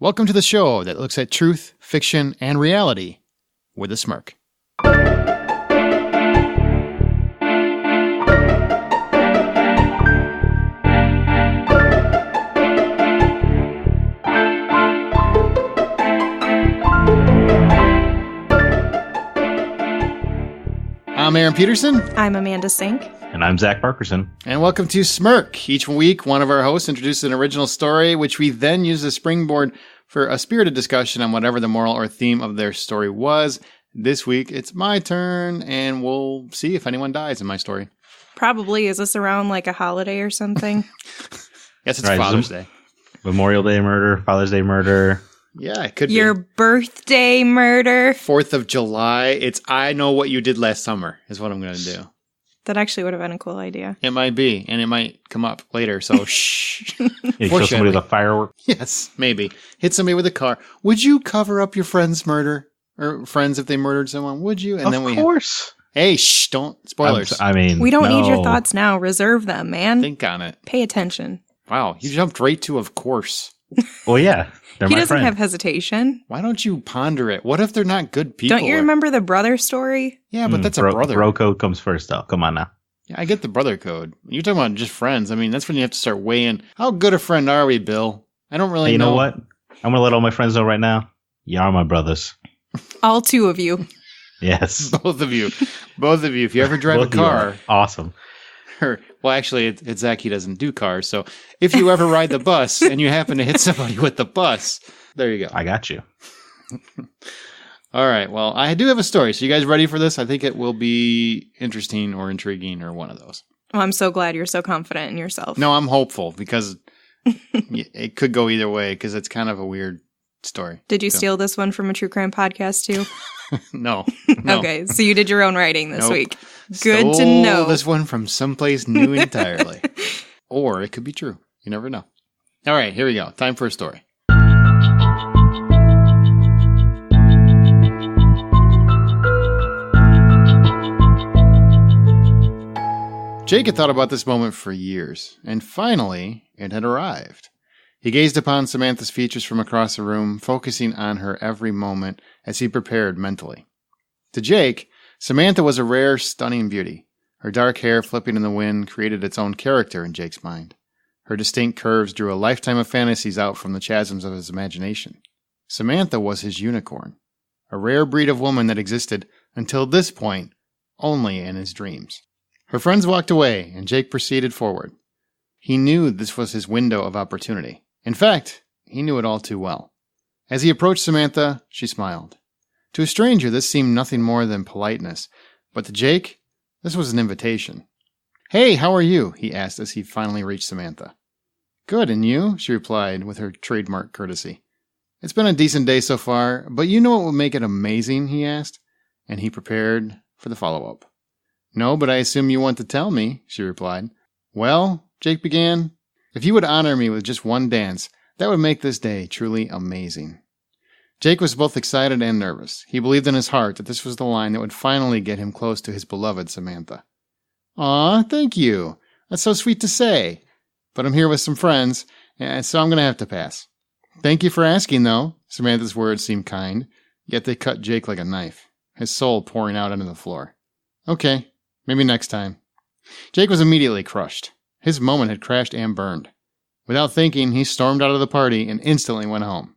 Welcome to the show that looks at truth, fiction, and reality with a smirk. I'm Aaron Peterson. I'm Amanda Sink. And I'm Zach Parkerson. And welcome to Smirk. Each week, one of our hosts introduces an original story, which we then use as a springboard for a spirited discussion on whatever the moral or theme of their story was. This week, it's my turn, and we'll see if anyone dies in my story. Probably. Is this around like a holiday or something? Yes, it's Father's Day. Memorial Day murder, Father's Day murder. Yeah, it could Your be. birthday murder. 4th of July. It's I know what you did last summer is what I'm going to do. That actually would have been a cool idea. It might be, and it might come up later, so shh. You kill somebody with a firework? Yes, maybe. Hit somebody with a car. Would you cover up your friend's murder? Or friends if they murdered someone? Would you? And of course. Hey, shh, don't. Spoilers. We don't need your thoughts now. Reserve them, man. Think on it. Pay attention. Wow, you jumped right to of course. Well, yeah. He doesn't have hesitation. Why don't you ponder it? What if they're not good people? Don't you remember the brother story? Yeah, but that's a brother. Bro code comes first, though. Come on now. Yeah, I get the brother code. You're talking about just friends. I mean, that's when you have to start weighing. How good a friend are we, Bill? I don't really know. You know what? I'm going to let all my friends know right now. You are my brothers. All two of you. Yes. Both of you. Both of you. If you ever drive a car. Awesome. Well, actually, it's Zach. He doesn't do cars. So if you ever ride the bus and you happen to hit somebody with the bus, there you go. I got you. All right. Well, I do have a story. So you guys ready for this? I think it will be interesting or intriguing or one of those. Well, I'm so glad you're so confident in yourself. No, I'm hopeful because it could go either way because it's kind of a weird story. Did you steal this one from a true crime podcast too? No. Okay, so you did your own writing this week. Good Stole to know. This one from someplace new entirely. Or it could be true. You never know. All right, here we go. Time for a story. Jake had thought about this moment for years, and finally, it had arrived. He gazed upon Samantha's features from across the room, focusing on her every moment as he prepared mentally. To Jake, Samantha was a rare, stunning beauty. Her dark hair flipping in the wind created its own character in Jake's mind. Her distinct curves drew a lifetime of fantasies out from the chasms of his imagination. Samantha was his unicorn, a rare breed of woman that existed, until this point, only in his dreams. Her friends walked away, and Jake proceeded forward. He knew this was his window of opportunity. In fact, he knew it all too well. As he approached Samantha, she smiled. To a stranger, this seemed nothing more than politeness, but to Jake, this was an invitation. "Hey, how are you?" he asked as he finally reached Samantha. "Good, and you?" she replied with her trademark courtesy. "It's been a decent day so far, but you know what would make it amazing?" he asked, and he prepared for the follow-up. "No, but I assume you want to tell me," she replied. "Well," Jake began, "if you would honor me with just one dance, that would make this day truly amazing." Jake was both excited and nervous. He believed in his heart that this was the line that would finally get him close to his beloved Samantha. "Aw, thank you. That's so sweet to say. But I'm here with some friends, so I'm going to have to pass." "Thank you for asking, though." Samantha's words seemed kind, yet they cut Jake like a knife, his soul pouring out onto the floor. "Okay, maybe next time." Jake was immediately crushed. His moment had crashed and burned. Without thinking, he stormed out of the party and instantly went home.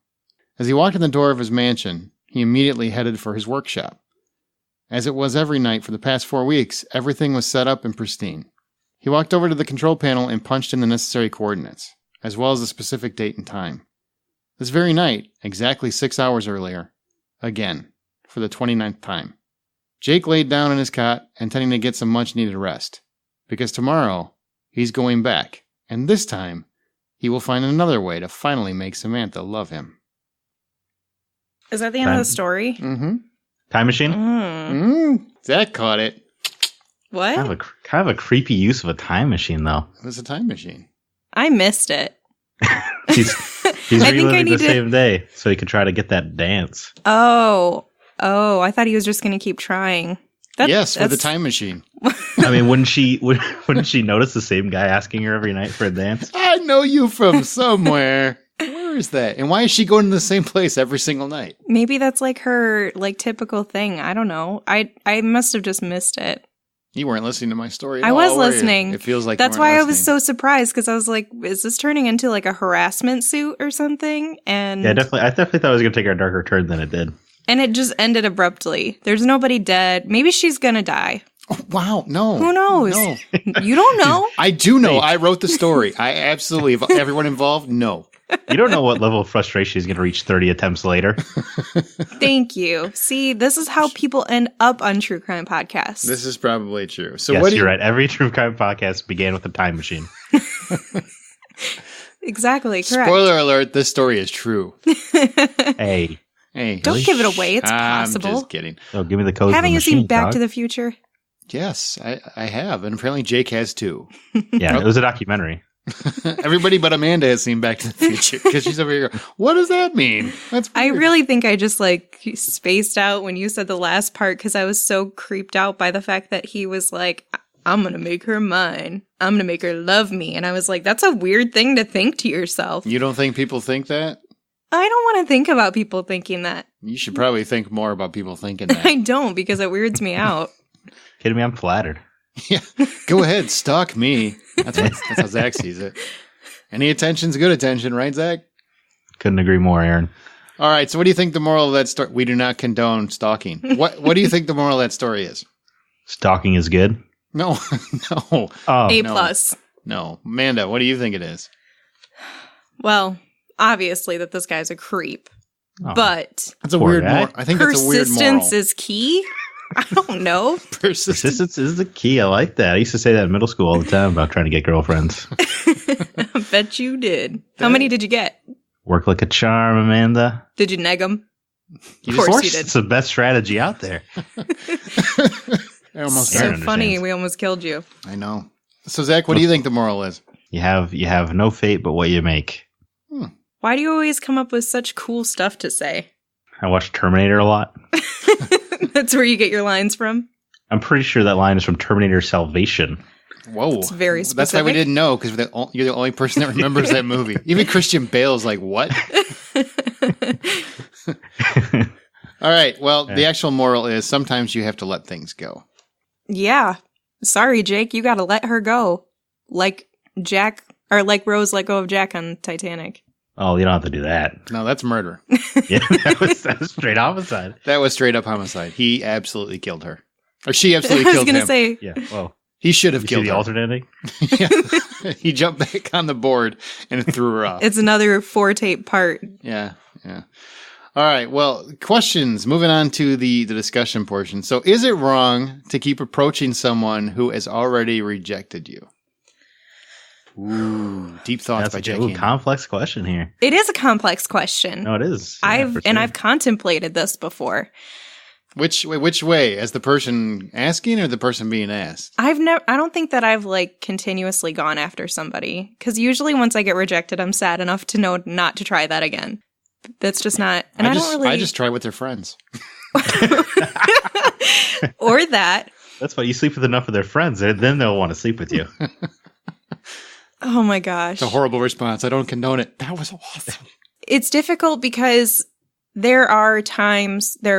As he walked in the door of his mansion, he immediately headed for his workshop. As it was every night for the past 4 weeks, everything was set up and pristine. He walked over to the control panel and punched in the necessary coordinates, as well as the specific date and time. This very night, exactly 6 hours earlier, again, for the 29th time, Jake laid down in his cot, intending to get some much-needed rest, because tomorrow, he's going back, and this time, he will find another way to finally make Samantha love him. Is that the end of the story? Mm-hmm. Time machine? Zach caught it. What? Kind of a creepy use of a time machine, though. It was a time machine. I missed it. He's reliving the same day, so he could try to get that dance. Oh, I thought he was just going to keep trying. Yes, with the time machine. I mean, wouldn't she notice the same guy asking her every night for a dance? I know you from somewhere. Where is that? And why is she going to the same place every single night? Maybe that's like her like typical thing. I don't know. I must have just missed it. You weren't listening to my story. I was listening. It feels like that's why I was so surprised because I was like, "Is this turning into like a harassment suit or something?" And yeah, definitely. I definitely thought it was going to take a darker turn than it did. And it just ended abruptly. There's nobody dead. Maybe she's gonna die. Oh, wow, no. Who knows? No. You don't know. I do know. I wrote the story. I absolutely. Everyone involved, no. You don't know what level of frustration he's going to reach 30 attempts later. Thank you. See, this is how people end up on true crime podcasts. This is probably true. So yes, you're right. Every true crime podcast began with a time machine. Exactly, correct. Spoiler alert, this story is true. Hey. Don't give it away. It's possible. I'm just kidding. Oh, give me the code. Haven't you seen Back to the Future? Yes, I have. And apparently Jake has too. Yeah, it was a documentary. Everybody but Amanda has seen Back to the Future because she's over here going, what does that mean? That's weird. I really think I just like spaced out when you said the last part because I was so creeped out by the fact that he was like, I'm going to make her mine. I'm going to make her love me. And I was like, that's a weird thing to think to yourself. You don't think people think that? I don't want to think about people thinking that. You should probably think more about people thinking that. I don't because it weirds me out. Kidding me? I'm flattered. Yeah, go ahead, stalk me. That's how Zach sees it. Any attention's good attention, right, Zach? Couldn't agree more, Aaron. All right, so what do you think the moral of that story? We do not condone stalking. What do you think the moral of that story is? Stalking is good? No, no. Oh, A+. No. Amanda, what do you think it is? Well, obviously that this guy's a creep, but that's a weird moral. I think that's a weird moral. Persistence is key. I don't know. Persistence is the key. I like that. I used to say that in middle school all the time about trying to get girlfriends. I bet you did. How many did you get? Work like a charm, Amanda. Did you neg them? Of course you did. It's the best strategy out there. So funny. We almost killed you. I know. So, Zach, what do you think the moral is? You have no fate but what you make. Why do you always come up with such cool stuff to say? I watch Terminator a lot. That's where you get your lines from? I'm pretty sure that line is from Terminator Salvation. Whoa. It's very specific. That's why we didn't know, because you're the only person that remembers that movie. Even Christian Bale's like, what? All right. Well, the actual moral is sometimes you have to let things go. Yeah. Sorry, Jake. You got to let her go. Like Jack, or like Rose let go of Jack on Titanic. Oh, you don't have to do that. No, that's murder. Yeah, that was straight homicide. That was straight up homicide. He absolutely killed her. Or she absolutely killed him. I was going to say. Yeah, well. He should have killed the her. alternate ending? Yeah. He jumped back on the board and threw her off. It's another 4-tape part. Yeah. All right. Well, questions. Moving on to the discussion portion. So is it wrong to keep approaching someone who has already rejected you? Ooh, deep thoughts by Jackie. That's a complex question here. It is a complex question. No, it is. Yeah, I've contemplated this before. Which way? As the person asking or the person being asked? I don't think that I've like continuously gone after somebody, because usually once I get rejected, I'm sad enough to know not to try that again. That's just not. And I just try with their friends. Or that. That's why you sleep with enough of their friends, then they'll want to sleep with you. Oh my gosh. It's a horrible response. I don't condone it. That was awesome. It's difficult because there are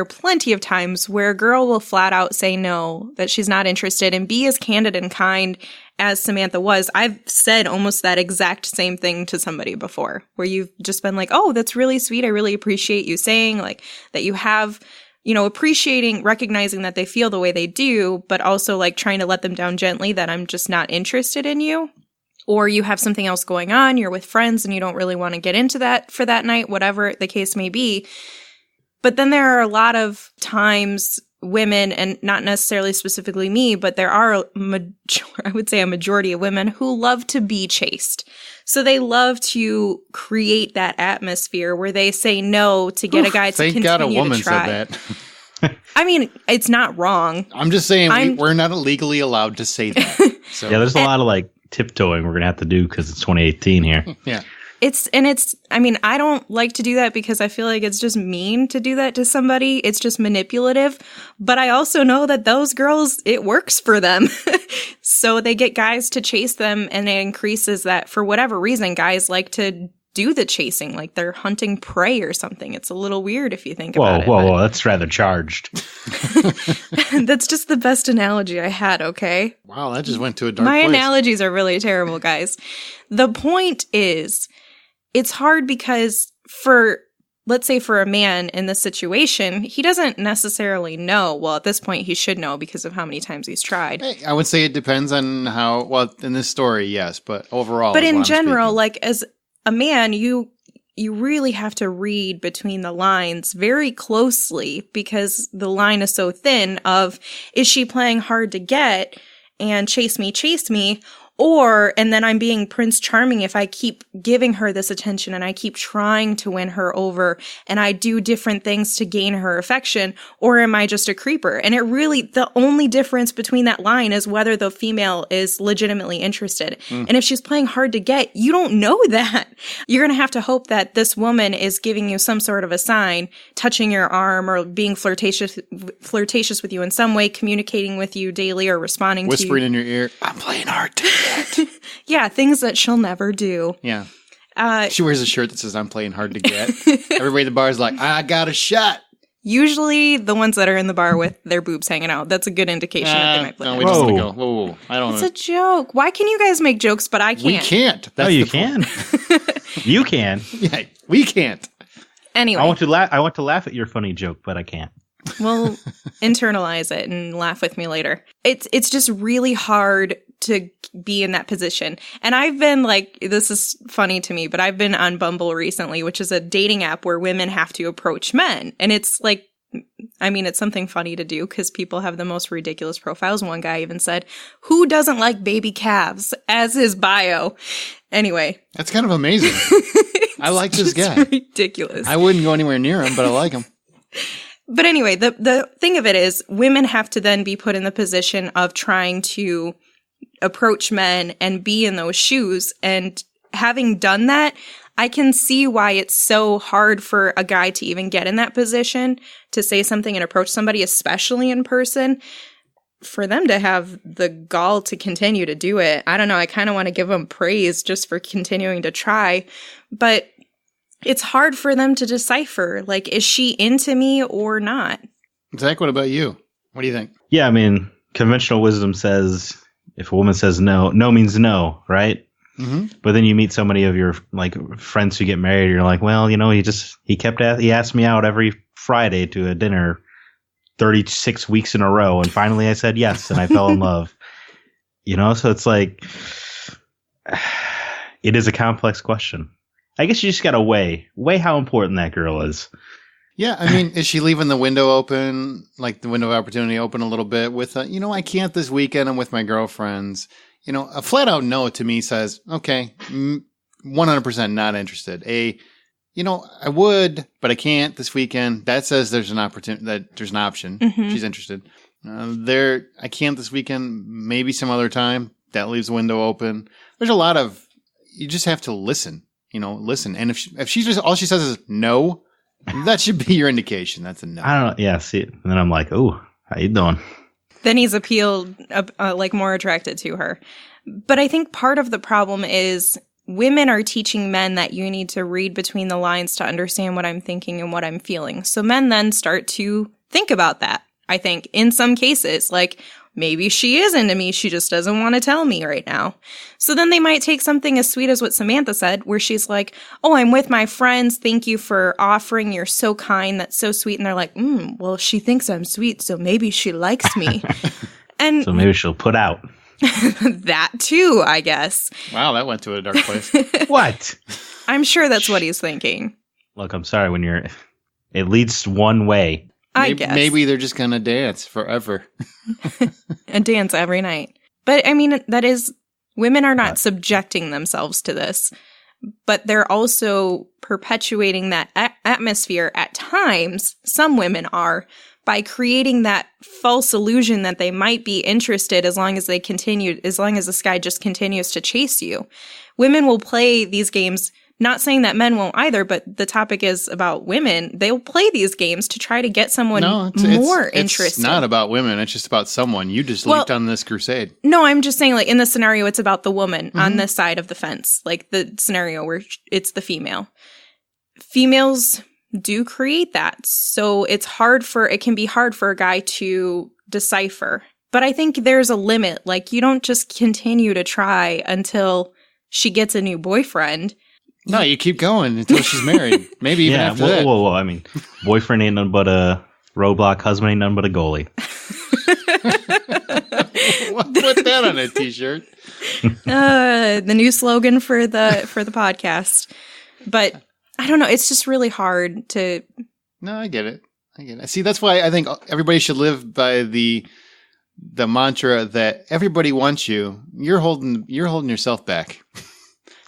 plenty of times where a girl will flat out say no, that she's not interested, and be as candid and kind as Samantha was. I've said almost that exact same thing to somebody before, where you've just been like, oh, that's really sweet. I really appreciate you saying like that you have, appreciating, recognizing that they feel the way they do, but also like trying to let them down gently that I'm just not interested in you. Or you have something else going on, you're with friends and you don't really want to get into that for that night, whatever the case may be. But then there are a lot of times women, and not necessarily specifically me, but there are, I would say a majority of women who love to be chased. So they love to create that atmosphere where they say no to get a guy to continue to try. Thank God a woman said that. I mean, it's not wrong. I'm just saying we're not legally allowed to say that. So. Yeah, there's a lot of like tiptoeing we're going to have to do because it's 2018 here. Yeah. I don't like to do that because I feel like it's just mean to do that to somebody. It's just manipulative. But I also know that those girls, it works for them. So they get guys to chase them, and it increases that for whatever reason. Guys like to do the chasing, like they're hunting prey or something. It's a little weird if you think about it. Whoa, that's rather charged. That's just the best analogy I had, okay? Wow, that just went to a dark place. My place. analogies are really terrible, guys. The point is, it's hard because let's say for a man in this situation, he doesn't necessarily know. Well, at this point, he should know because of how many times he's tried. I would say it depends on how, well, in this story, yes, but overall. But in general, like as a man, you really have to read between the lines very closely because the line is so thin of, is she playing hard to get and chase me, and then I'm being Prince Charming if I keep giving her this attention and I keep trying to win her over and I do different things to gain her affection, or am I just a creeper? And the only difference between that line is whether the female is legitimately interested. And if she's playing hard to get, you don't know that. You're going to have to hope that this woman is giving you some sort of a sign, touching your arm or being flirtatious with you in some way, communicating with you daily or responding whispering to you. in your ear, I'm playing hard to get. Yeah, things that she'll never do. Yeah. She wears a shirt that says, I'm playing hard to get. Everybody at the bar is like, I got a shot. Usually the ones that are in the bar with their boobs hanging out. That's a good indication that they might play. No, we just want to go. Whoa. I don't know. It's a joke. Why can you guys make jokes, but I can't? We can't. That's you can. You can. Yeah, we can't. Anyway. I want to laugh at your funny joke, but I can't. Well, internalize it and laugh with me later. It's just really hard to be in that position. And I've been like, this is funny to me, but I've been on Bumble recently, which is a dating app where women have to approach men. And it's like, I mean, it's something funny to do because people have the most ridiculous profiles. One guy even said, who doesn't like baby calves as his bio? Anyway. That's kind of amazing. I like this guy. Ridiculous. I wouldn't go anywhere near him, but I like him. But anyway, the thing of it is women have to then be put in the position of trying to approach men and be in those shoes. And having done that, I can see why it's so hard for a guy to even get in that position to say something and approach somebody, especially in person. For them to have the gall to continue to do it, I don't know. I kind of want to give them praise just for continuing to try. But it's hard for them to decipher, like, is she into me or not? Zach, what about you? What do you think? Yeah, I mean, conventional wisdom says if a woman says no, no means no, right? Mm-hmm. But then you meet so many of your like friends who get married, you're like, well, you know, he asked me out every Friday to a dinner 36 weeks in a row, and finally I said yes, and I fell in love. You know, so it's like, it is a complex question. I guess you just got to weigh how important that girl is. Yeah, I mean, is she leaving the window open, like the window of opportunity open a little bit with, I can't this weekend, I'm with my girlfriends. You know, a flat out no to me says, okay, 100% not interested. I would, but I can't this weekend. That says there's an opportunity, that there's an option. Mm-hmm. She's interested. I can't this weekend, maybe some other time. That leaves the window open. There's a lot of, you just have to listen. Listen. And if she just, all she says is no, that should be your indication. That's a no. I don't know. Yeah. See, and then I'm like, oh, how you doing? Then he's appealed, like more attracted to her. But I think part of the problem is women are teaching men that you need to read between the lines to understand what I'm thinking and what I'm feeling. So men then start to think about that. I think in some cases, like, maybe she is into me, she just doesn't want to tell me right now. So then they might take something as sweet as what Samantha said, where she's like, oh, I'm with my friends, thank you for offering, you're so kind, that's so sweet. And they're like, well, she thinks I'm sweet, so maybe she likes me. And so maybe she'll put out. That too, I guess. Wow, that went to a dark place. What? I'm sure that's what he's thinking. Look, I'm sorry, it leads one way. I guess. Maybe they're just going to dance forever. And dance every night. But I mean, women are not subjecting themselves to this, but they're also perpetuating that atmosphere at times. Some women are, by creating that false illusion that they might be interested as long as this guy just continues to chase you. Women will play these games Not saying that men won't either, but the topic is about women. They'll play these games to try to get someone more interested. It's not about women. It's just about someone. You just leaped on this crusade. No, I'm just saying, like, in the scenario, it's about the woman on this side of the fence. Like, the scenario where it's the female. Females do create that. So it can be hard for a guy to decipher. But I think there's a limit. Like, you don't just continue to try until she gets a new boyfriend. No, you keep going until she's married. Maybe even after that. Whoa. I mean, boyfriend ain't nothing but a roadblock. Husband ain't nothing but a goalie. Put that on a t-shirt. The new slogan for the podcast. But I don't know. It's just really hard to. No, I get it. See, that's why I think everybody should live by the mantra that everybody wants you. You're holding yourself back.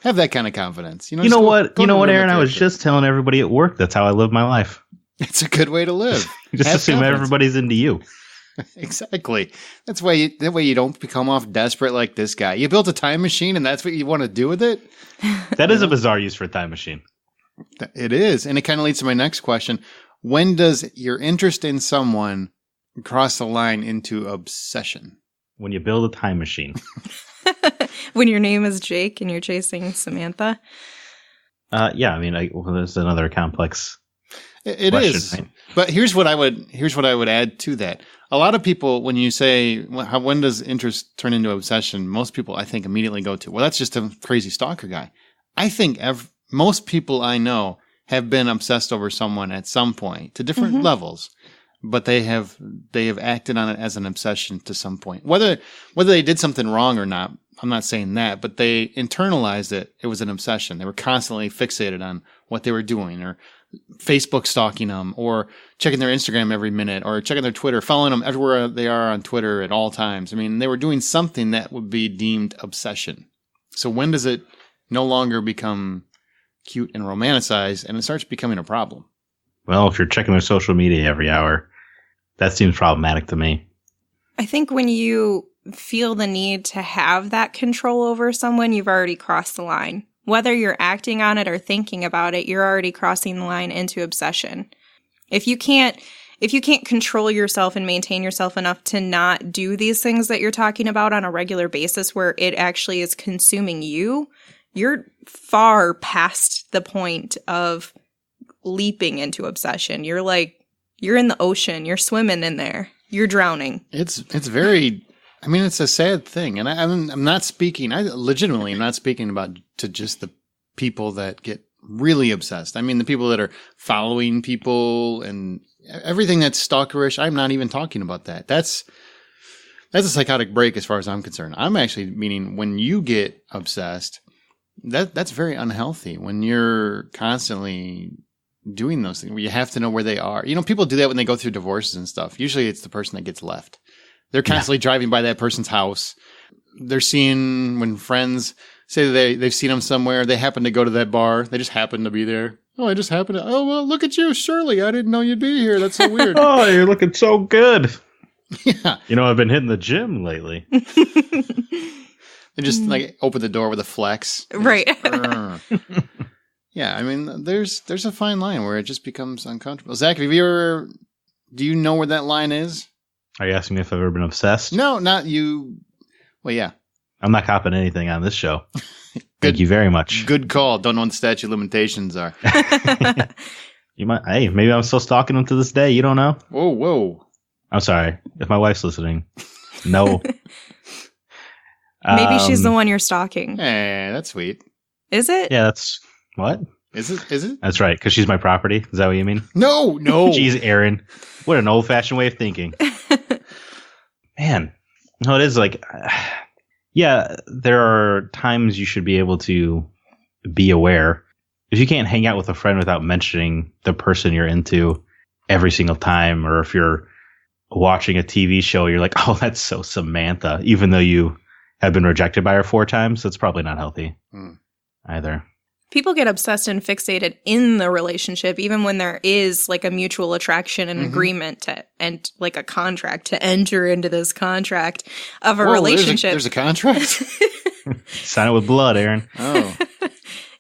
Have that kind of confidence. You know what, Aaron? I was just telling everybody at work that's how I live my life. It's a good way to live. Just assume everybody's into you. Exactly. That way you don't become off desperate like this guy. You built a time machine and that's what you want to do with it? That is a bizarre use for a time machine. It is. And it kind of leads to my next question. When does your interest in someone cross the line into obsession? When you build a time machine. When your name is Jake and you're chasing Samantha? Yeah, I mean, there's another complex It question, is. right? But here's what I would add to that. A lot of people, when you say, when does interest turn into obsession? Most people, I think, immediately go to, well, that's just a crazy stalker guy. I think most people I know have been obsessed over someone at some point to different levels, but they have acted on it as an obsession to some point. Whether they did something wrong or not, I'm not saying that, but they internalized it. It was an obsession. They were constantly fixated on what they were doing, or Facebook stalking them, or checking their Instagram every minute, or checking their Twitter, following them everywhere they are on Twitter at all times. I mean, they were doing something that would be deemed obsession. So when does it no longer become cute and romanticized and it starts becoming a problem? Well, if you're checking their social media every hour, that seems problematic to me. I think when you feel the need to have that control over someone, you've already crossed the line. Whether you're acting on it or thinking about it, you're already crossing the line into obsession. If you can't control yourself and maintain yourself enough to not do these things that you're talking about on a regular basis where it actually is consuming you, you're far past the point of leaping into obsession. You're in the ocean. You're swimming in there. You're drowning. It's very, I mean, it's a sad thing. And I'm not speaking, I legitimately am not speaking about to just the people that get really obsessed. I mean, the people that are following people and everything that's stalkerish. I'm not even talking about that. That's a psychotic break as far as I'm concerned. I'm actually meaning when you get obsessed, that's very unhealthy. When you're constantly doing those things where you have to know where they are. You know, people do that when they go through divorces and stuff. Usually it's the person that gets left. They're constantly driving by that person's house. They're seeing when friends say they've seen them somewhere. They happen to go to that bar. They just happen to be there. Oh, I just happened to. Oh, well, look at you, Shirley. I didn't know you'd be here. That's so weird. Oh, you're looking so good. Yeah. You know, I've been hitting the gym lately. They just like open the door with a flex. Right. Yeah, I mean, there's a fine line where it just becomes uncomfortable. Zach, do you know where that line is? Are you asking me if I've ever been obsessed? No, not you. Well, yeah. I'm not copping anything on this show. Thank you very much. Good call. Don't know what the statute of limitations are. You might. Hey, maybe I'm still stalking them to this day. You don't know. Whoa. I'm sorry if my wife's listening. No. Maybe she's the one you're stalking. Hey, that's sweet. Is it? Yeah, that's what? Is it? That's right, because she's my property. Is that what you mean? No. Jeez, Aaron. What an old-fashioned way of thinking. Man. No, it is like, yeah, there are times you should be able to be aware. If you can't hang out with a friend without mentioning the person you're into every single time, or if you're watching a TV show, you're like, oh, that's so Samantha, even though you have been rejected by her 4 times, that's probably not healthy either. People get obsessed and fixated in the relationship, even when there is like a mutual attraction and agreement and like a contract to enter into this contract of a relationship. There's a contract? Sign it with blood, Aaron. Oh.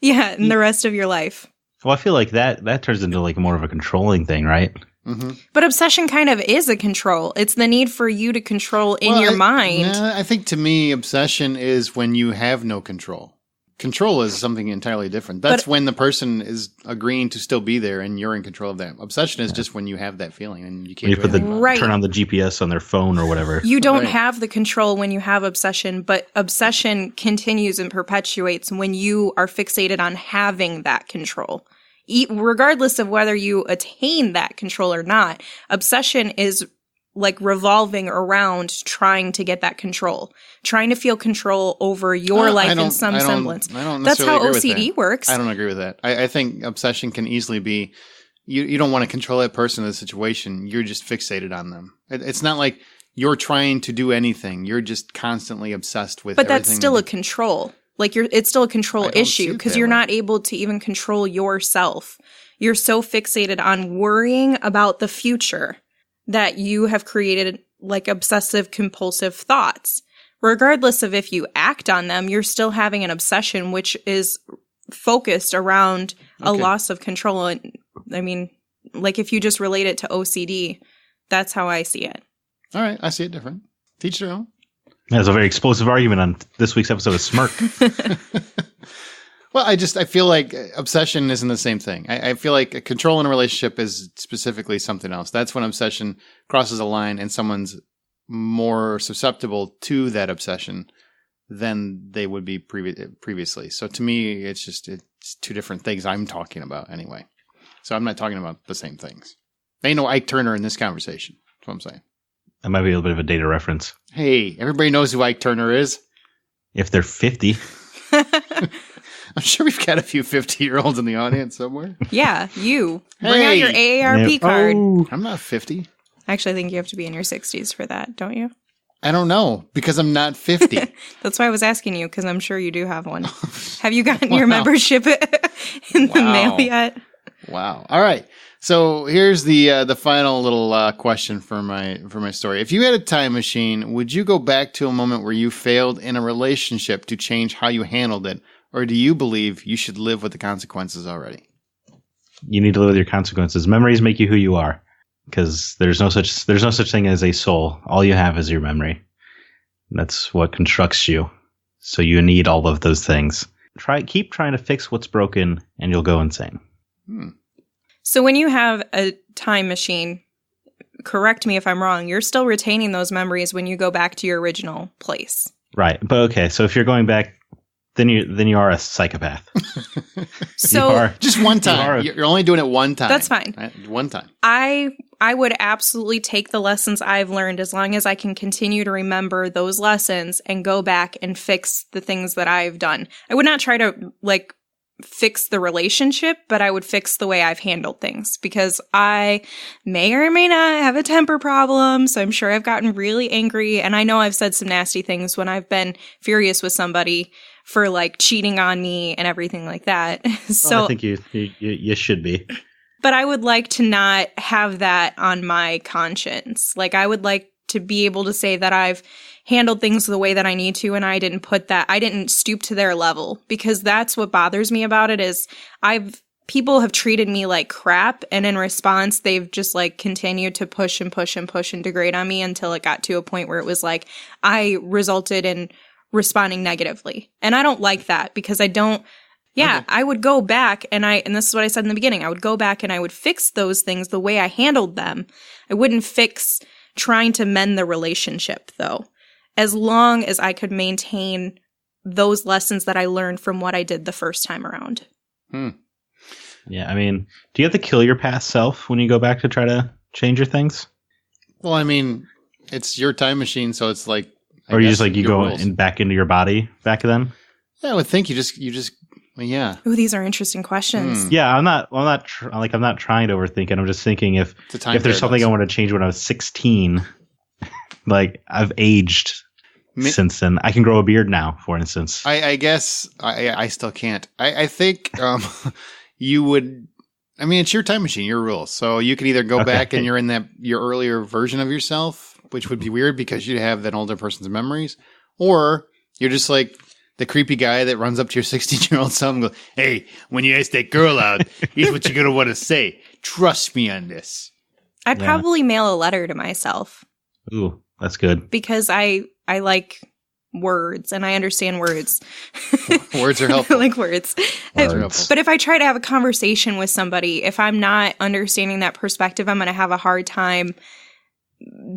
Yeah, in the rest of your life. Well, I feel like that turns into like more of a controlling thing, right? Mm-hmm. But obsession kind of is a control. It's the need for you to control in your mind. I think to me, obsession is when you have no control. Control is something entirely different. That's when the person is agreeing to still be there and you're in control of that. Obsession is just when you have that feeling and you can't turn on the GPS on their phone or whatever. You don't have the control when you have obsession, but obsession continues and perpetuates when you are fixated on having that control. Regardless of whether you attain that control or not, obsession is like revolving around trying to get that control, trying to feel control over your life in some semblance. That's how OCD works. I don't agree with that. I think obsession can easily be, you don't want to control that person or the situation. You're just fixated on them. It's not like you're trying to do anything. You're just constantly obsessed with everything. But that's still a control. Like it's still a control issue because you're not able to even control yourself. You're so fixated on worrying about the future that you have created like obsessive compulsive thoughts. Regardless of if you act on them, you're still having an obsession, which is focused around a loss of control. And I mean, like if you just relate it to OCD, that's how I see it. All right. I see it different. Teach their own. That's a very explosive argument on this week's episode of Smirk. Well, I feel like obsession isn't the same thing. I feel like a control in a relationship is specifically something else. That's when obsession crosses a line and someone's more susceptible to that obsession than they would be previously. So to me, it's two different things I'm talking about anyway. So I'm not talking about the same things. Ain't no Ike Turner in this conversation. That's what I'm saying. That might be a little bit of a data reference. Hey, everybody knows who Ike Turner is. If they're 50. I'm sure we've got a few 50-year-olds in the audience somewhere. Yeah, you. Bring out your AARP card. Oh, I'm not 50. Actually, I think you have to be in your 60s for that, don't you? I don't know, because I'm not 50. That's why I was asking you, because I'm sure you do have one. Have you gotten your membership in the mail yet? Wow. All right. So here's the final little question for my story. If you had a time machine, would you go back to a moment where you failed in a relationship to change how you handled it? Or do you believe you should live with the consequences already? You need to live with your consequences. Memories make you who you are, because there's no such thing as a soul. All you have is your memory. That's what constructs you. So you need all of those things. Keep trying to fix what's broken, and you'll go insane. So when you have a time machine, correct me if I'm wrong, you're still retaining those memories when you go back to your original place. Right. But okay, so if you're going back, then you are a psychopath. So just one time. You're only doing it one time. That's fine. Right? One time. I would absolutely take the lessons I've learned as long as I can continue to remember those lessons and go back and fix the things that I've done. I would not try to fix the relationship, but I would fix the way I've handled things, because I may or may not have a temper problem. So I'm sure I've gotten really angry, and I know I've said some nasty things when I've been furious with somebody for cheating on me and everything like that. So I think you should be. But I would like to not have that on my conscience. I would like to be able to say that I've handled things the way that I need to, and I didn't stoop to their level, because that's what bothers me about it is people have treated me like crap, and in response, they've just continued to push and push and push and degrade on me until it got to a point where it was I resulted in responding negatively. And I don't like that, because I don't. Yeah, okay. I would go back and this is what I said in the beginning, I would go back and I would fix those things the way I handled them. I wouldn't fix trying to mend the relationship, though, as long as I could maintain those lessons that I learned from what I did the first time around. Yeah, I mean, do you have to kill your past self when you go back to try to change your things? Well, I mean, it's your time machine, so it's or you go back into your body back then? Yeah, I would think you just yeah. Ooh, these are interesting questions. Yeah, I'm not trying to overthink it. I'm just thinking if there's something I want to change when I was 16, I've aged since then. I can grow a beard now, for instance. I guess I still can't. I think you would. I mean, it's your time machine, your rules. So you can either go back and you're in your earlier version of yourself, which would be weird because you'd have that older person's memories, or you're just the creepy guy that runs up to your 16-year-old son and goes, hey, when you ask that girl out, here's what you're going to want to say. Trust me on this. I'd probably mail a letter to myself. Ooh, that's good. Because I like words and I understand words. Words are helpful. I like words. But if I try to have a conversation with somebody, if I'm not understanding that perspective, I'm going to have a hard time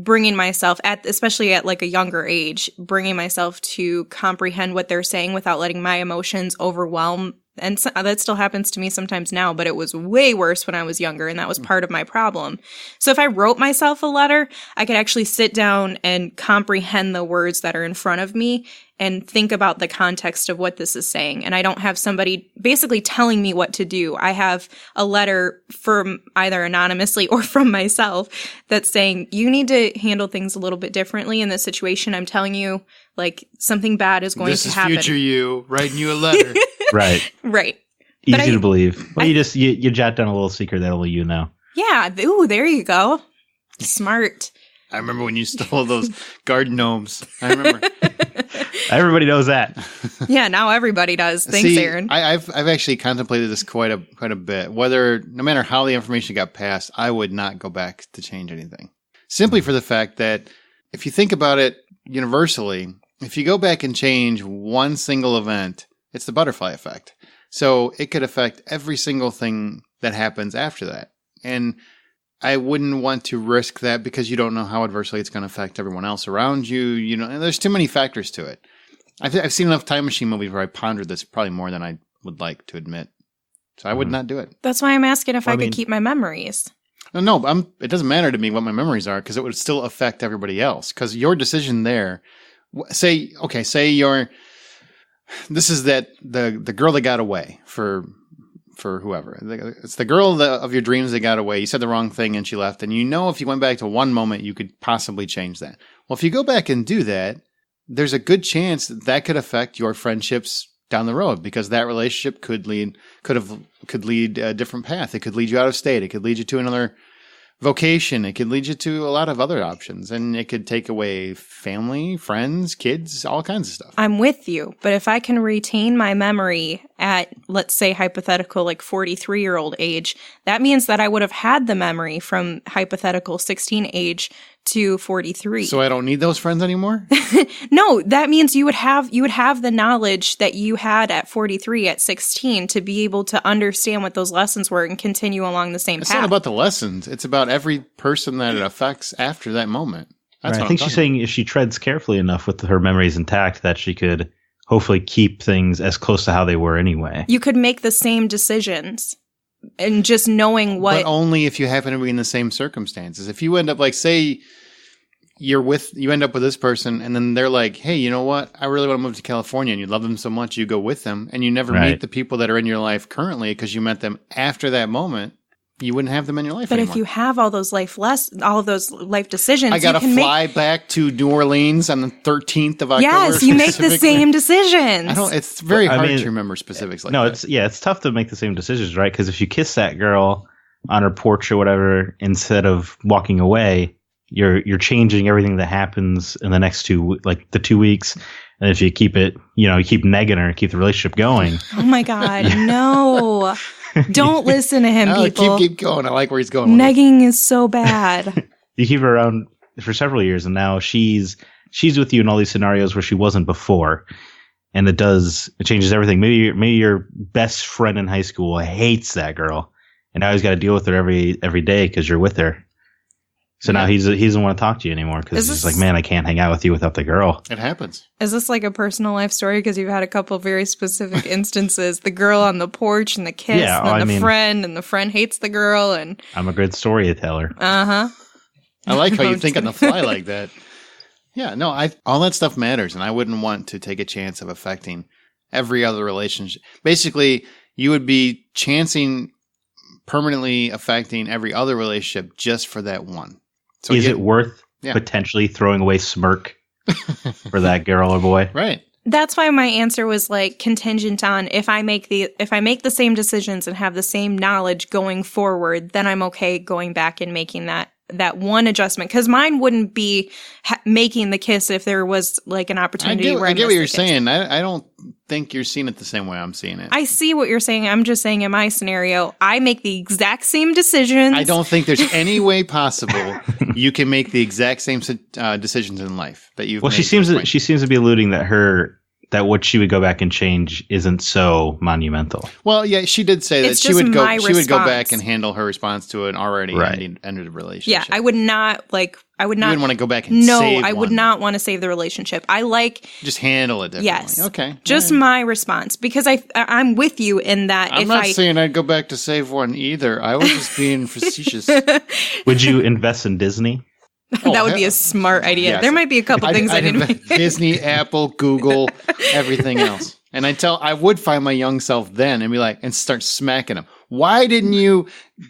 bringing myself especially at like a younger age, bringing myself to comprehend what they're saying without letting my emotions overwhelm. And so, that still happens to me sometimes now, but it was way worse when I was younger, and that was part of my problem. So if I wrote myself a letter, I could actually sit down and comprehend the words that are in front of me and think about the context of what this is saying. And I don't have somebody basically telling me what to do. I have a letter from either anonymously or from myself that's saying, you need to handle things a little bit differently in this situation. I'm telling you, like, something bad is going to happen. This is future you writing you a letter. Right. Right. Easy to believe. Well, you jot down a little secret that only you know. Yeah. Ooh, there you go. Smart. I remember when you stole those garden gnomes. I remember. Everybody knows that. Yeah, now everybody does. Thanks, Aaron. I've actually contemplated this quite a bit. No matter how the information got passed, I would not go back to change anything. Simply for the fact that if you think about it universally, if you go back and change one single event, it's the butterfly effect. So it could affect every single thing that happens after that. And I wouldn't want to risk that because you don't know how adversely it's going to affect everyone else around you. You know, and there's too many factors to it. I've seen enough time machine movies where I pondered this probably more than I would like to admit. So I would not do it. That's why I'm asking if I could keep my memories. No, it doesn't matter to me what my memories are because it would still affect everybody else. Because your decision there, this is the girl that got away for whoever. It's the girl of your dreams that got away. You said the wrong thing and she left. And you know if you went back to one moment, you could possibly change that. Well, if you go back and do that, there's a good chance that could affect your friendships down the road because that relationship could lead a different path. It could lead you out of state. It could lead you to another vocation. It could lead you to a lot of other options, and it could take away family, friends, kids, all kinds of stuff. I'm with you, but if I can retain my memory at, let's say, hypothetical, like 43-year-old age, that means that I would have had the memory from hypothetical 16 age to 43. So I don't need those friends anymore? No, that means you would have the knowledge that you had at 43 at 16 to be able to understand what those lessons were and continue along the same path. It's not about the lessons. It's about every person that it affects after that moment. That's right. I think she's saying if she treads carefully enough with her memories intact that she could hopefully keep things as close to how they were anyway. You could make the same decisions. And just knowing what... But only if you happen to be in the same circumstances. If you end up, like, say, you end up with this person, and then they're like, hey, you know what? I really want to move to California, and you love them so much, you go with them, and you never meet the people that are in your life currently because you met them after that moment. You wouldn't have them in your life anymore. But if you have all those life decisions, I got to fly back to New Orleans on the 13th of October. Yes, you make the same decisions. It's very hard to remember specifics like that. It's tough to make the same decisions, right? Because if you kiss that girl on her porch or whatever, instead of walking away, you're changing everything that happens in the next 2 weeks. And if you keep it, you keep negging her and keep the relationship going. Oh my God, no. Don't listen to him, people. Keep going. I like where he's going. Negging is so bad. You keep her around for several years, and now she's with you in all these scenarios where she wasn't before, and it changes everything. Maybe your best friend in high school hates that girl, and now he's got to deal with her every day because you're with her. So now he doesn't want to talk to you anymore because he's like, man, I can't hang out with you without the girl. It happens. Is this like a personal life story? Because you've had a couple very specific instances. The girl on the porch and the kiss and the friend hates the girl. And I'm a good storyteller. Uh-huh. I like how you think on the fly like that. Yeah, no, all that stuff matters. And I wouldn't want to take a chance of affecting every other relationship. Basically, you would be chancing permanently affecting every other relationship just for that one. So is it worth potentially throwing away Smirk for that girl or boy? Right. That's why my answer was like contingent on if I make the same decisions and have the same knowledge going forward, then I'm okay going back and making that that one adjustment, because mine wouldn't be making the kiss if there was like an opportunity. I get what you're saying. I don't think you're seeing it the same way I'm seeing it. I see what you're saying. I'm just saying in my scenario, I make the exact same decisions. I don't think there's any way possible you can make the exact same decisions in life that you've. Well, made she seems to be alluding that what she would go back and change isn't so monumental. Well, yeah, she did say It's that she would just go my back and handle her response to an already ended relationship. Yeah, I would not. You wouldn't want to go back and save I would not want to save the relationship. I like just handle it differently. Yes. Okay. Just my response, because I'm with you in that. I'm not saying I'd go back to save one either. I was just being facetious. Would you invest in Disney? That would be a smart idea. Yes. There might be a couple things I need to make. Disney, Apple, Google, everything else. And I would find my young self then and be like, and start smacking him. Why didn't you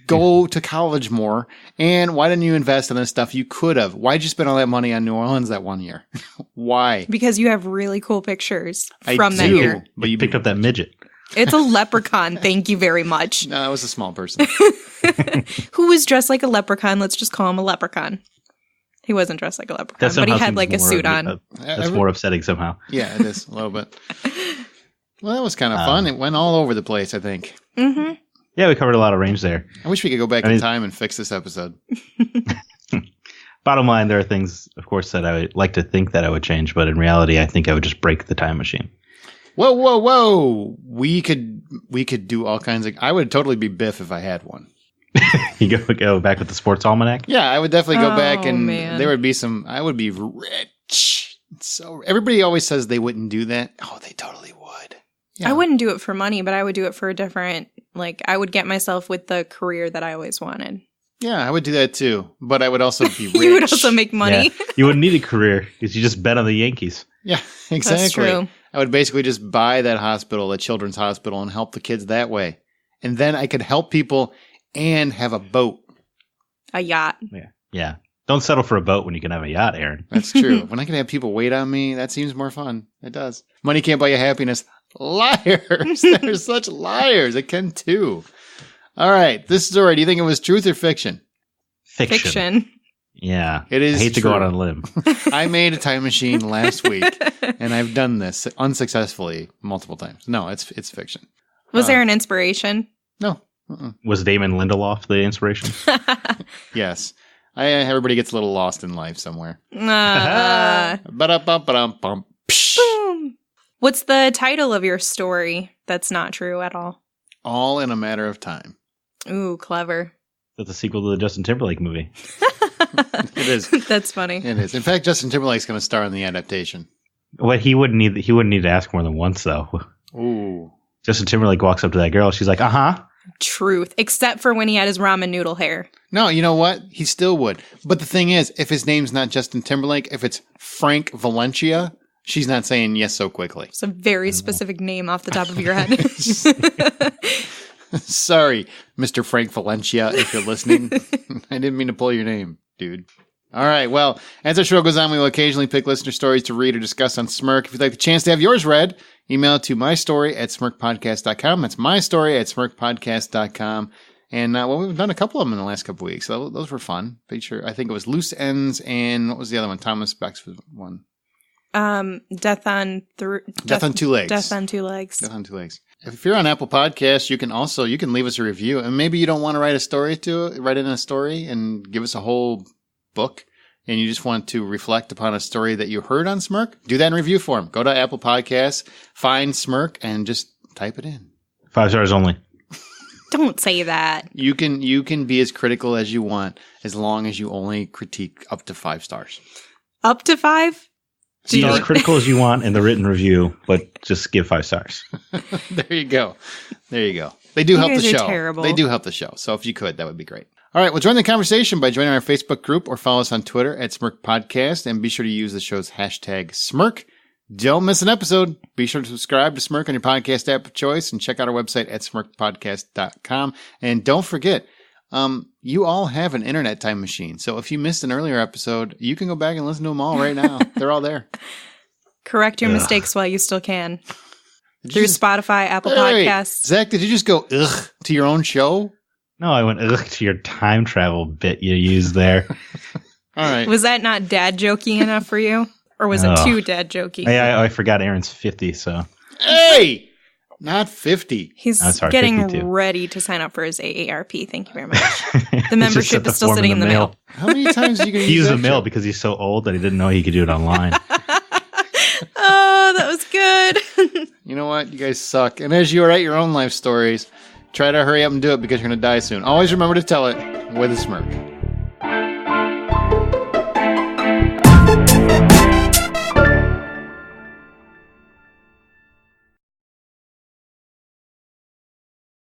go to college more? And why didn't you invest in this stuff you could have? Why'd you spend all that money on New Orleans that one year? Why? Because you have really cool pictures from that year. But you picked up that midget. It's a leprechaun. Thank you very much. No, I was a small person. Who was dressed like a leprechaun? Let's just call him a leprechaun. He wasn't dressed like a leprechaun, but he had like a suit on. That's more upsetting somehow. Yeah, it is a little bit. Well, that was kind of fun. It went all over the place, I think. Mm-hmm. Yeah, we covered a lot of range there. I wish we could go back in time and fix this episode. Bottom line, there are things, of course, that I would like to think that I would change, but in reality, I think I would just break the time machine. Whoa. We could do all kinds of... I would totally be Biff if I had one. You go back with the sports almanac? Yeah, I would definitely go back and man. there would be some... I would be rich. So everybody always says they wouldn't do that. Oh, they totally would. Yeah. I wouldn't do it for money, but I would do it for a different... Like, I would get myself with the career that I always wanted. Yeah, I would do that too. But I would also be rich. You would also make money. Yeah. You wouldn't need a career because you just bet on the Yankees. Yeah, exactly. That's true. I would basically just buy that hospital, the children's hospital, and help the kids that way. And then I could help people and have a boat. A yacht. Yeah. Don't settle for a boat when you can have a yacht, Aaron. That's true. When I can have people wait on me, that seems more fun. It does. Money can't buy you happiness. Liars. They're such liars. It can too. All right. This story, do you think it was truth or fiction? Fiction. Yeah. It is. I hate to go out on a limb. I made a time machine last week, and I've done this unsuccessfully multiple times. No, it's fiction. Was there an inspiration? No. Was Damon Lindelof the inspiration? Yes. Everybody gets a little lost in life somewhere. Ba-da-bum-ba-dum-bum. Boom. What's the title of your story that's not true at all? All in a Matter of Time. Ooh, clever. That's a sequel to the Justin Timberlake movie. It is. That's funny. It is. In fact, Justin Timberlake's going to star in the adaptation. Well, he wouldn't need to ask more than once, though. Ooh. Justin Timberlake walks up to that girl. She's like, uh-huh. Truth. Except for when he had his ramen noodle hair. No, you know what? He still would. But the thing is, if his name's not Justin Timberlake, if it's Frank Valencia, she's not saying yes so quickly. It's a very specific name off the top of your head. Sorry, Mr. Frank Valencia, if you're listening. I didn't mean to pull your name, dude. All right, well, as our show goes on, we will occasionally pick listener stories to read or discuss on Smirk. If you'd like the chance to have yours read, email it to mystory@smirkpodcast.com. That's mystory@smirkpodcast.com. And well, we've done a couple of them in the last couple of weeks, so those were fun. Pretty sure. I think it was Loose Ends and what was the other one? Thomas Beck's was one. Death on Two Legs. Death on Two Legs. If you're on Apple Podcasts, you can leave us a review, and maybe you don't want to write in a story and give us a whole book, and you just want to reflect upon a story that you heard on Smirk. Do that in review form. Go to Apple Podcasts, find Smirk, and just type it in. 5 stars only. Don't say that. You can be as critical as you want, as long as you only critique up to 5 stars. Up to 5? Be as critical as you want in the written review, but just give 5 stars. There you go. They do help the show. Terrible. They do help the show. So if you could, that would be great. All right. Well, join the conversation by joining our Facebook group or follow us on Twitter @Smirk Podcast, and be sure to use the show's hashtag Smirk. Don't miss an episode. Be sure to subscribe to Smirk on your podcast app of choice and check out our website at smirkpodcast.com. And don't forget, you all have an internet time machine. So if you missed an earlier episode, you can go back and listen to them all right now. They're all there. Correct your mistakes while you still can. Through Spotify, Apple Podcasts. Zach, did you just go ugh to your own show? No, I went ugh to your time travel bit you used there. All right. Was that not dad jokey enough for you? Or was it too dad jokey? I forgot Aaron's 50, so. Hey! Not 50. He's getting 52. Ready to sign up for his AARP. Thank you very much. The membership is still sitting in the mail. How many times are you going to use that? He used the mail because he's so old that he didn't know he could do it online. Oh, that was good. You know what? You guys suck. And as you write your own life stories, try to hurry up and do it because you're going to die soon. Always remember to tell it with a smirk.